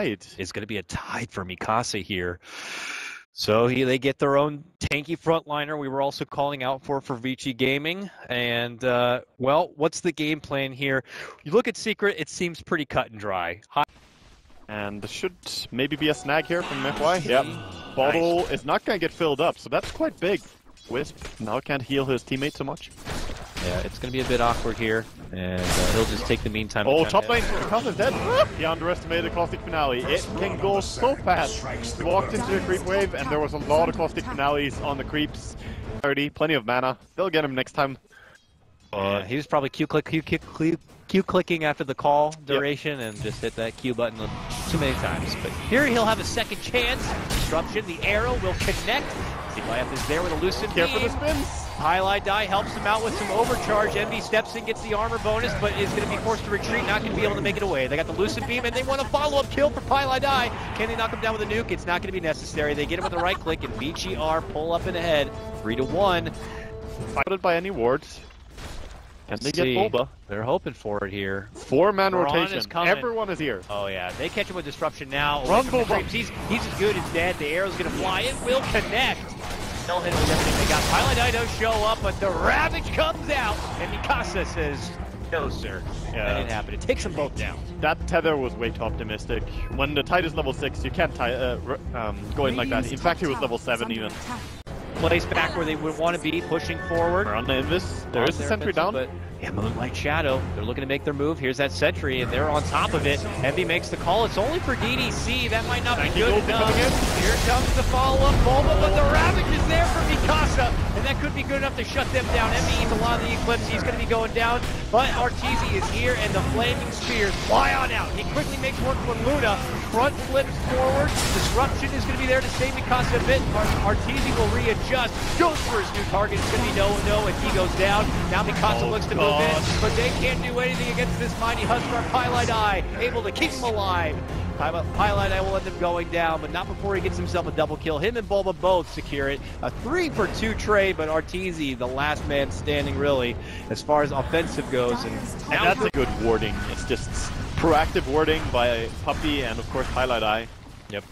tide. It's going to be a tide for Mikasa here. So they get their own tanky frontliner. We were also calling out for Vici Gaming. And, well, what's the game plan here? You look at Secret, it seems pretty cut and dry. And this should maybe be a snag here from FY. Yep. Bottle is not going to get filled up, so that's quite big. Wisp now can't heal his teammate so much. Yeah, it's going to be a bit awkward here, and he'll just take the meantime. Oh, top lane, Mikasa's dead. He underestimated the caustic finale. It can go so fast. He walked into a creep wave, and there was a lot of caustic finales on the creeps. 30, plenty of mana. They'll get him next time. Yeah, he was probably Q clicking after the call duration, and just hit that Q button too many times. But here he'll have a second chance. Disruption, the arrow will connect. Goliath is there with a Lucid Care for beam. the spins. pieliedie helps him out with some overcharge. Envy steps in, gets the armor bonus, but is going to be forced to retreat, not going to be able to make it away. They got the Lucid beam, and they want a follow-up kill for pieliedie. Can they knock him down with a nuke? It's not going to be necessary. They get him with the right click, and Vici are pull up and ahead, 3-1. Fighted by any wards. And they get Bulba. They're hoping for it here. 4-man rotation. Everyone is here. Oh yeah, they catch him with disruption now. Run, Bulba. He's as good as dead. The arrow's gonna fly. It will connect. They'll hit with everything they got. pieliedie does show up, but the Ravage comes out, and Mikasa says, "No, sir, that didn't happen." It takes them both down. That tether was way too optimistic. When the tide is level 6, you can't go in like that. In fact, he was level 7 even. Place back where they would want to be, pushing forward. On the Invis, there is a sentry down. But yeah, Moonlight Shadow, they're looking to make their move. Here's that sentry, and they're on top of it. Envy makes the call. It's only for DDC. That might not be good enough. Here comes the follow-up Bulba, but the Ravage is there for Mikasa, and that could be good enough to shut them down. Envy eats a lot of the Eclipse. He's going to be going down, but Arteezy is here, and the Flaming Spears fly on out. He quickly makes work with Luna. Front flips forward. Disruption is going to be there to save Mikasa a bit. Arteezy will readjust. Goes for his new target. It's going to be no, and he goes down. Now Mikasa looks to move in, but they can't do anything against this mighty Huskar. pieliedie able to keep him alive. pieliedie will end up going down, but not before he gets himself a double kill. Him and Bulba both secure it. A 3-for-2 trade, but Arteezy, the last man standing, really, as far as offensive goes. And that's a good warding. It's just proactive warding by Puppey and, of course, pieliedie. Yep.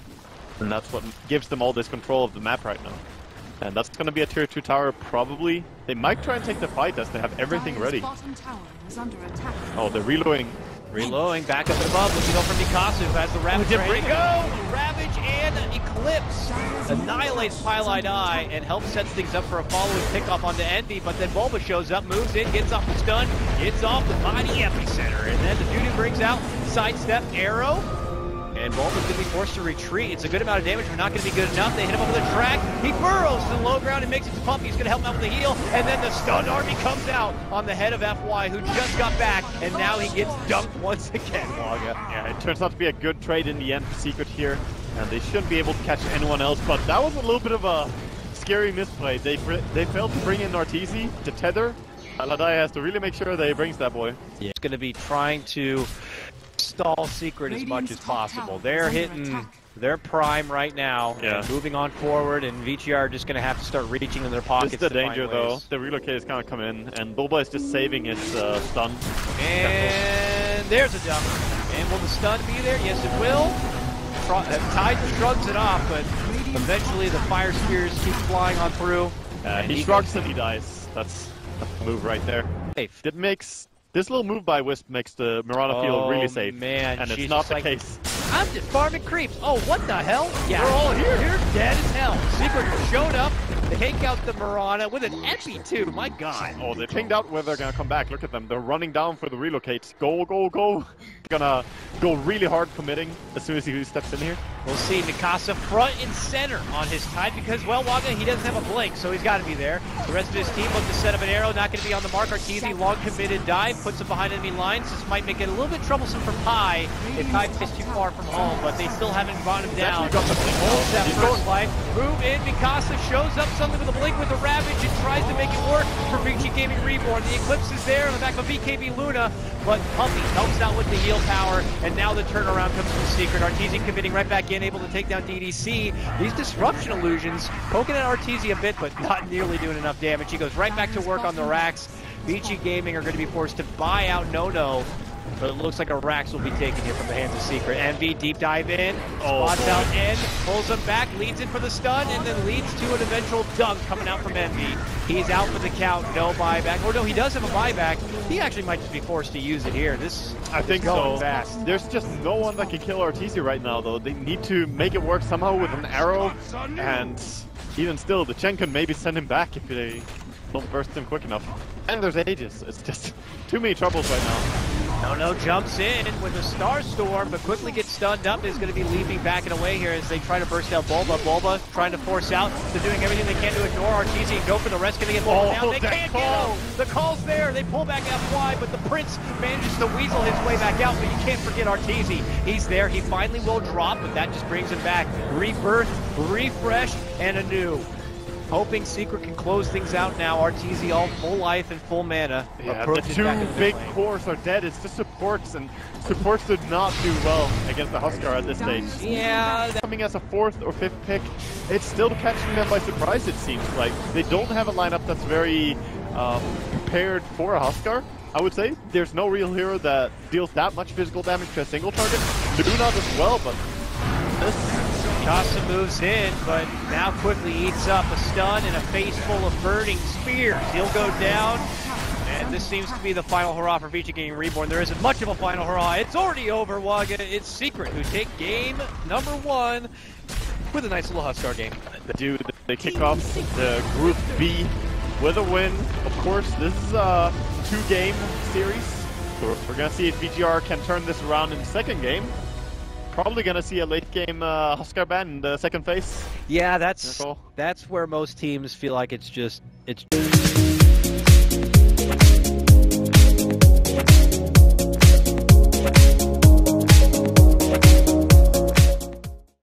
And that's what gives them all this control of the map right now. And that's going to be a tier 2 tower, probably. They might try and take the fight as they have everything ready. Oh, they're reloading. Reloading, back up and above, looking over for Mikasa, who has the Ravage. Ravage and Eclipse annihilates pieliedie and helps set things up for a following pickoff onto Envy, but then Bulba shows up, moves in, gets off the stun, gets off the mighty epicenter, and then the Voodoo brings out sidestep arrow. And Bulba's going to be forced to retreat. It's a good amount of damage, but not going to be good enough. They hit him over the track. He burrows to the low ground and makes it to Puppey. He's going to help him out with the heal. And then the stunned army comes out on the head of FY, who just got back. And now he gets dunked once again, Waga. Yeah, it turns out to be a good trade in the end for Secret here. And they shouldn't be able to catch anyone else. But that was a little bit of a scary misplay. They failed to bring in Arteezy to tether. pieliedie has to really make sure that he brings that boy. Yeah, it's going to be trying to stall Secret as much as possible. They're hitting their prime right now, and moving on forward, and Vici are just going to have to start reaching in their pockets. This is the danger, though. The relocate is going to come in, and Bulba is just saving his stun. And there's a dump. And will the stun be there? Yes, it will. Tide shrugs it off, but eventually the fire spears keep flying on through. He shrugs and he dies. That's a move right there. It makes... This little move by Wisp makes the Mirana feel really safe. Man, and it's not the case. I'm just farming creeps. Oh, what the hell? Yeah, we're all here. You're dead as hell. Secret showed up. They take out the Mirana with an Epi too. My God. Oh, they pinged out where they're gonna come back. Look at them. They're running down for the relocates. Go, go, go. Gonna go really hard committing as soon as he steps in here. We'll see Mikasa front and center on his tide because, well, Waga, he doesn't have a blink, so he's got to be there. The rest of his team look to set up an arrow, not going to be on the mark. Arteezy, long committed dive, puts him behind enemy lines. This might make it a little bit troublesome for Pi if Pi is too far from home, but they still haven't brought him down. Holds that first life. Move in, Mikasa shows up suddenly with a blink with a Ravage and tries to make it work for Vici Gaming Reborn. The Eclipse is there on the back of BKB Luna, but Puppey helps out with the heal power, and now the turnaround comes from Secret. Arteezy committing right back in, able to take down DDC. These disruption illusions poking at Arteezy a bit, but not nearly doing enough damage. He goes right back to work on the racks. Vici Gaming are going to be forced to buy out No. but it looks like a Rax will be taken here from the hands of Secret. Envy deep dive in, spots boy. out N, pulls him back, leads in for the stun, and then leads to an eventual dunk coming out from Envy. He's out for the count, no buyback. Or no, he does have a buyback. He actually might just be forced to use it here. This I think going so. fast. There's just no one that can kill Arteezy right now, though. They need to make it work somehow with an arrow, and even still, the Chen can maybe send him back if they don't burst him quick enough. And there's Aegis. It's just too many troubles right now. No jumps in with a Star Storm, but quickly gets stunned up. Is going to be leaping back and away here as they try to burst out Bulba. Bulba trying to force out. They're doing everything they can to ignore Arteezy and go for the rest. Going to get Bulba down. They can't get him. The call's there. They pull back out wide, but the Prince manages to weasel his way back out. But you can't forget Arteezy. He's there. He finally will drop, but that just brings him back. Rebirth, refresh, and anew. Hoping Secret can close things out now. Arteezy all full life and full mana. Yeah, the two big cores are dead. It's just supports, and supports did not do well against the Huskar at this stage. Yeah. Coming as a 4th or 5th pick, it's still catching them by surprise, it seems like. They don't have a lineup that's very prepared for a Huskar, I would say. There's no real hero that deals that much physical damage to a single target. Luna does well, but this... Casa moves in, but now quickly eats up a stun and a face full of burning spears. He'll go down, and this seems to be the final hurrah for Vici getting Reborn. There isn't much of a final hurrah. It's already over, Waga. It's Secret who take game number 1 with a nice little Huskar game. They kick off the Group B with a win. Of course, this is a 2-game series, so we're going to see if VGR can turn this around in the second game. Probably gonna see a late game Huskar ban in the second phase. Yeah, that's where most teams feel like it's